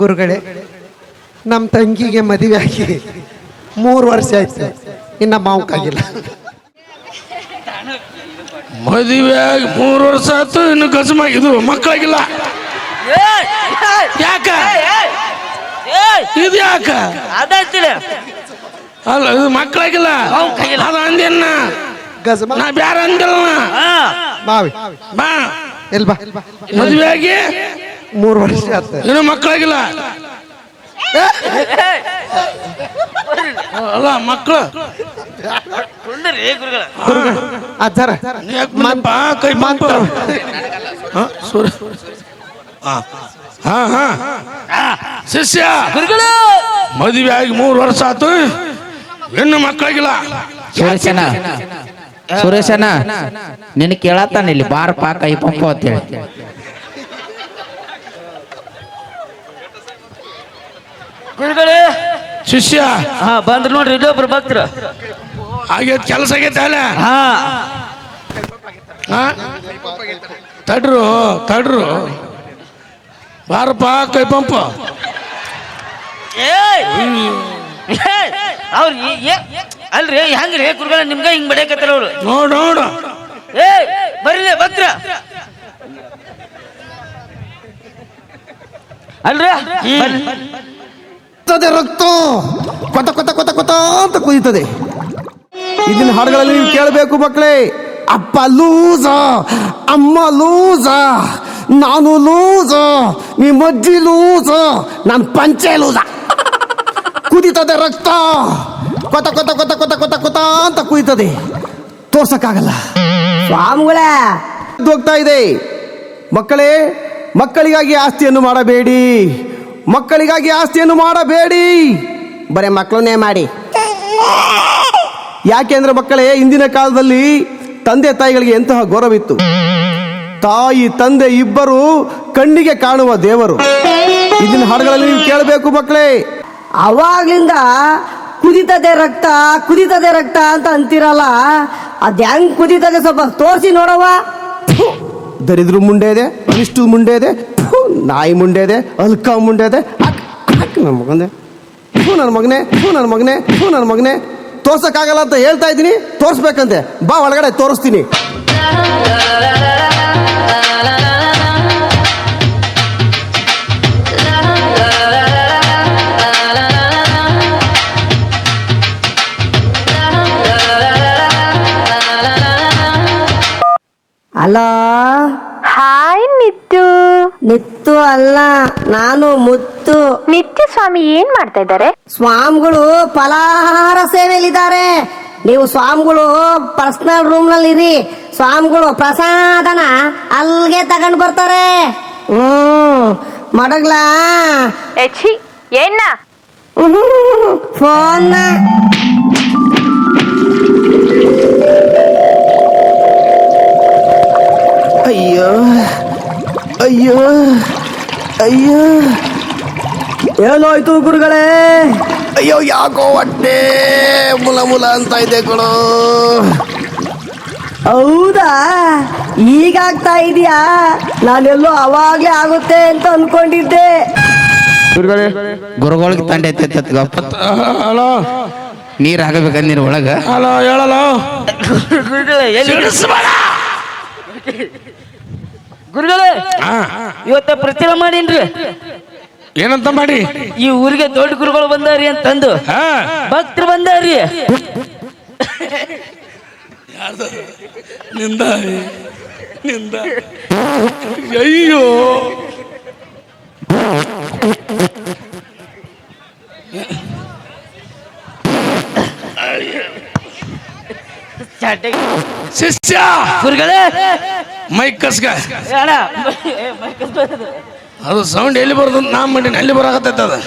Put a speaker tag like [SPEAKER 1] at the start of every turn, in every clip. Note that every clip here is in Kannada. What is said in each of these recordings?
[SPEAKER 1] ಗುರುಗಳೇ, ನಮ್ಮ ತಂಗಿಗೆ ಮದುವೆ ಆಗಿ 3 ವರ್ಷ ಆಯ್ತು, ಇನ್ನ ಮಾವುಕಾಗಿಲ್ಲ.
[SPEAKER 2] ಮದುವೆ ಆಗಿ 3 ವರ್ಷ ಆಯ್ತು, ಇನ್ನು ಗಜಮಾಗಿದ್ದು ಮಕ್ಕಳಾಗಿಲ್ಲ. ಯಾಕ ಇದು ಯಾಕ ಅಲ್ಲ, ಇದು ಮಕ್ಕಳಾಗಿಲ್ಲ. ಅದು ಅಂದೇನ
[SPEAKER 1] ಗಜಮ
[SPEAKER 2] ನಾ ಬ್ಯಾರ ಅಂದಿಲ್ಲ.
[SPEAKER 1] ಮಾವಿ
[SPEAKER 2] ಬಾ
[SPEAKER 1] ಎಲ್ ಬಾ.
[SPEAKER 2] ಮದುವೆ ಆಗಿ
[SPEAKER 1] 3 ವರ್ಷ ಆಯ್ತು,
[SPEAKER 2] ಇನ್ನು ಮಕ್ಕಳಾಗಿಲ್ಲ. ಅಲ್ಲ ಮಕ್ಕಳು
[SPEAKER 1] ಅಜ್ಜಾರ
[SPEAKER 2] ಕೈ ಮಂತ್ರ. ಶಿಷ್ಯ ಮದುವೆ ಆಗಿ 3 ವರ್ಷ ಆಯ್ತು, ಇನ್ನು ಮಕ್ಕಳಾಗಿಲ್ಲ.
[SPEAKER 3] ಸುರೇಶನ ನಿನ್ ಕೇಳತ್ತಾನ ಇಲ್ಲಿ ಬಾರಪ್ಪ ಕೈ ಪಂಪ ಅಂತೇಳಿ.
[SPEAKER 4] ಗುರುಗಳೇ
[SPEAKER 2] ಶಿಷ್ಯ
[SPEAKER 4] ಬಂದ್ರು ನೋಡ್ರಿ, ಇನ್ನೊಬ್ರು ಭಕ್ತರು.
[SPEAKER 2] ಆಗೇತ್ ಕೆಲಸ ಆಗೈತೆ ಅಲ್ಲ.
[SPEAKER 4] ಹಾ
[SPEAKER 2] ತಡ್ರು ಬಾರಪ್ಪ ಕೈ ಪಂಪ.
[SPEAKER 4] ಅವ್ರ ಅಲ್ರಿ ಹೆಂಗ್ರಿ ಗುರುಗಳ ನಿಮ್ಗ ಹಿಂಗ್ ಬಡಿಯಕತ್ತಾರ ಅವ್ರು.
[SPEAKER 2] ನೋಡು
[SPEAKER 4] ಬರ್ರಿ ಭಕ್ತರ ಅಲ್ರಿ.
[SPEAKER 5] ರಕ್ತ ಕೊತ ಕೊತ ಕೊತ ಕೊತ ಅಂತ ಕುದೀತದೆ. ಇದನ್ನ ಹಾಡುಗಳಲ್ಲಿ ನೀವು ಕೇಳಬೇಕು ಮಕ್ಕಳೇ. ಅಪ್ಪ ಲೂಸ, ಅಮ್ಮ ಲೂಸ, ನಾನು ಲೂಸ, ನಿಮ್ಮ ಅಜ್ಜಿ ಲೂಸ, ನಾನು ಪಂಚೆ ಲೂಸ. ಕುದೀತದೆ ರಕ್ತ, ಕೊತ ಕೊತ ಕೊತ ಕೊತ ಕೊತ ಕೊತ ಅಂತ ಕುದೀತದೆ, ತೋರ್ಸಕ್ಕಾಗಲ್ಲ. ಸ್ವಾಮಿಗಳ ಹೋಗ್ತಾ ಇದೆ. ಮಕ್ಕಳೇ, ಮಕ್ಕಳಿಗಾಗಿ ಆಸ್ತಿಯನ್ನು ಮಾಡಬೇಡಿ, ಮಕ್ಕಳಿಗಾಗಿ ಆಸ್ತಿಯನ್ನು ಮಾಡಬೇಡಿ, ಬರೇ ಮಕ್ಕಳನ್ನೇ ಮಾಡಿ. ಯಾಕೆಂದ್ರೆ ಮಕ್ಕಳೇ, ಇಂದಿನ ಕಾಲದಲ್ಲಿ ತಂದೆ ತಾಯಿಗಳಿಗೆ ಎಂತಹ ಗೌರವಿತ್ತು. ತಾಯಿ ತಂದೆ ಇಬ್ಬರು ಕಣ್ಣಿಗೆ ಕಾಣುವ ದೇವರು. ಇದನ್ನ ಹಾಡುಗಳಲ್ಲಿ ನೀವು ಕೇಳಬೇಕು ಮಕ್ಕಳೇ.
[SPEAKER 6] ಅವಾಗ್ಲಿಂದ ಕುದಿತದೆ ರಕ್ತ, ಕುದಿತದೆ ರಕ್ತ ಅಂತ ಅಂತಿರಲ್ಲ, ಅದ್ ಹೆಂಗ್ ಕುದಿತದೆ ಸ್ವಲ್ಪ ತೋರಿಸಿ ನೋಡವ.
[SPEAKER 5] ದರಿದ್ರ ಮುಂಡೆ ಇದೆ, ಅನಿಷ್ಟು ಮುಂಡೆ ಇದೆ, ನಾಯಿ ಮುಂಡೆ ಇದೆ, ಅಲ್ಕ ಮುಂಡೆ ಇದೆ. ನನ್ನ ಮಗನೇ, ನನ್ನ ಮಗನೇ, ನನ್ನ ಮಗನೇ, ನನ್ನ ಮಗನೇ, ತೋರ್ಸಕ್ಕಾಗಲ್ಲ ಅಂತ ಹೇಳ್ತಾ ಇದ್ದೀನಿ, ತೋರಿಸ್ಬೇಕಂತೆ. ಬಾ ಒಳಗಡೆ ತೋರಿಸ್ತೀನಿ.
[SPEAKER 6] Hello,
[SPEAKER 7] hi ನಿತ್ತು.
[SPEAKER 6] ನಿತ್ತು ಅಲ್ಲ, ನಾನು ಮುತ್ತು.
[SPEAKER 7] ನಿತ್ಯ ಸ್ವಾಮಿ ಏನ್ ಮಾಡ್ತಾ ಇದ್ದಾರೆ?
[SPEAKER 6] ಸ್ವಾಮಿಗಳು ಫಲಾಹಾರ ಸೇವೆಯಲ್ಲಿದ್ದಾರೆ. ನೀವು ಸ್ವಾಮಿಗಳು ಪರ್ಸನಲ್ ರೂಮ್ ನಲ್ಲಿ ಇರಿ. ಸ್ವಾಮಿಗಳು ಪ್ರಸಾದನ ಅಲ್ಗೆ ತಗೊಂಡು ಬರ್ತಾರೆ. ಮಡಗ್ಲ
[SPEAKER 7] ಎಚ್ಚಿ ಏನ
[SPEAKER 6] ಫೋನ್.
[SPEAKER 5] ಅಯ್ಯೋ ಅಯ್ಯೋ ಅಯ್ಯೋ,
[SPEAKER 6] ಏನಾಯ್ತು ಗುರುಗಳೇ?
[SPEAKER 5] ಅಯ್ಯೋ ಯಾಕೋ ಹೊಟ್ಟೆ ಮುಲ ಮುಲ ಅಂತ ಇದೆ ಕಣೋ.
[SPEAKER 6] ಹೌದಾ, ಈಗಾಗ್ತಾ ಇದೆಯಾ? ನಾನೆಲ್ಲೋ ಅವಾಗ್ಲೇ ಆಗುತ್ತೆ ಅಂತ ಅನ್ಕೊಂಡಿದ್ದೆ.
[SPEAKER 3] ಗುರುಗಳಿಗೆ ತಂಡೆ
[SPEAKER 2] ಹಲೋ,
[SPEAKER 3] ನೀರ್ ಹಾಕಬೇಕ ನೀರ್ ಒಳಗ.
[SPEAKER 2] ಹಲೋ ಹೇಳಲ್ಲ
[SPEAKER 4] ಗುರುಗಳೇ, ಇವತ್ತ ಪ್ರಚಾರ ಮಾಡೀನ್ರಿ.
[SPEAKER 2] ಏನಂತ ಮಾಡಿ?
[SPEAKER 4] ಈ ಊರಿಗೆ ದೊಡ್ಡ ಗುರುಗಳು ಬಂದಾರಿ ಅಂತಂದು ಭಕ್ತರು ಬಂದಾರಿ.
[SPEAKER 2] ನಿಂದ ನಿಂದ ಅಯ್ಯೋ, ಶಿಷ್ಯ
[SPEAKER 4] ಗುರುಗಳೇ
[SPEAKER 2] ಮೈಕ್ ಕಸ್ಗ
[SPEAKER 4] ಅಣ್ಣ,
[SPEAKER 2] ಅದು ಸೌಂಡ್ ಎಲ್ಲಿ ಬರೋದು ನಾ ಮಾಡೀನಿ, ಅಲ್ಲಿ ಬರಾಕತ್ತೈತೆ ಅದು.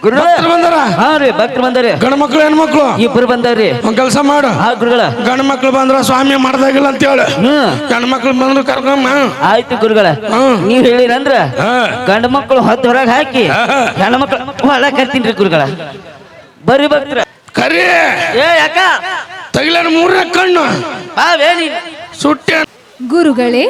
[SPEAKER 4] ಗುರುಗಳೇ
[SPEAKER 2] ಬಂದಾರ?
[SPEAKER 4] ಹಾ ರೀ, ಭಕ್ತರು ಬಂದಾರಿ.
[SPEAKER 2] ಗಂಡು ಮಕ್ಳು ಹೆಣ್ಮಕ್ಳು
[SPEAKER 4] ಇಬ್ಬರು ಬಂದಾರ್ರಿ.
[SPEAKER 2] ಒಂದ್ ಕೆಲಸ ಮಾಡು,
[SPEAKER 4] ಹಾ ಗುರುಗಳ.
[SPEAKER 2] ಗಂಡು ಮಕ್ಳು ಬಂದ್ರ ಸ್ವಾಮಿ ಮಾಡ್ದಾಗಿಲ್ಲ ಅಂತ ಹೇಳು. ಗಂಡು ಮಕ್ಳು ಬಂದ್ರು ಕರ್ಕಮ್ಮ.
[SPEAKER 4] ಆಯ್ತು ಗುರುಗಳ, ನೀವ್ ಹೇಳಿರಂದ್ರ ಗಂಡು ಮಕ್ಕಳು ಹೊತ್ತು ಹೊರಗೆ ಹಾಕಿ ಹೆಣ್ಣು ಮಕ್ಕಳು ಹೊಳ ಕರ್ತೀನಿ ಗುರುಗಳ. ಬರ್ರಿ ಭಕ್ತರ.
[SPEAKER 2] ಕರಿ
[SPEAKER 4] ಏ ಯಾಕ
[SPEAKER 2] ತಗಿಲ 3ನೇ ಕಣ್ಣು
[SPEAKER 4] ಬಾವೇನಿ
[SPEAKER 2] ಸುಟ್ಟಿ.
[SPEAKER 7] ಗುರುಗಳೇ,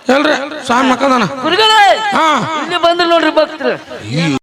[SPEAKER 2] ಹೇಳ್ರಿ ಸ್ವಾಮಿ ಮಕ್ಕದಾನ
[SPEAKER 4] ಗುರುಗಳೇ
[SPEAKER 2] ಹಾ
[SPEAKER 4] ಇಲ್ಲಿ ಬಂದ್ರು ನೋಡ್ರಿ ಭಕ್ತರು